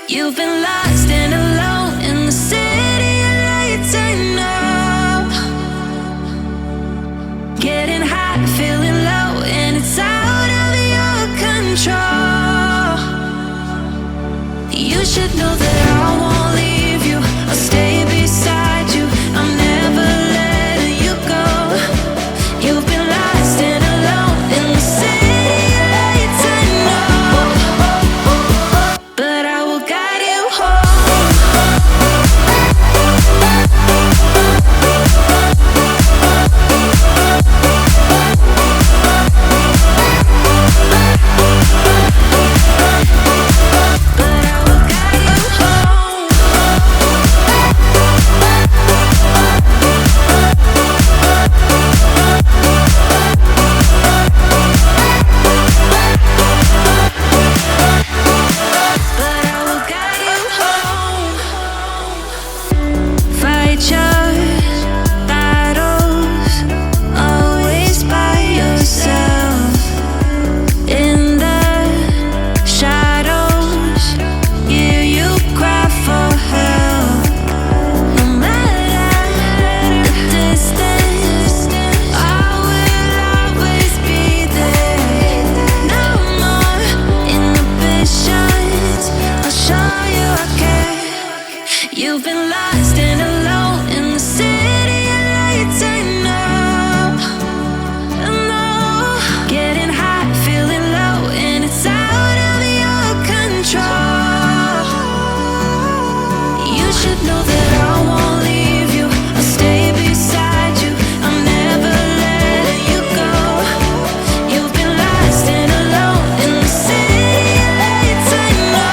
You've been lost and alone in the city of lights. I know. Getting high, feeling low, and it's out of your control. You should know that I won't leave you. I'll stay beside you. I'm never letting you go. You've been lost and alone in the city of lights. I know, but I will guide you home. You've been lost and alone in the city of lights. I know, I know. Getting high, feeling low, and it's out of your control. You should know that I won't leave you. I'll stay beside you. I'm never letting you go. You've been lost and alone in the city of lights. I know,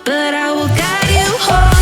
but I will guide you home.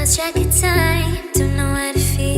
lost track of time, don't know how to feel.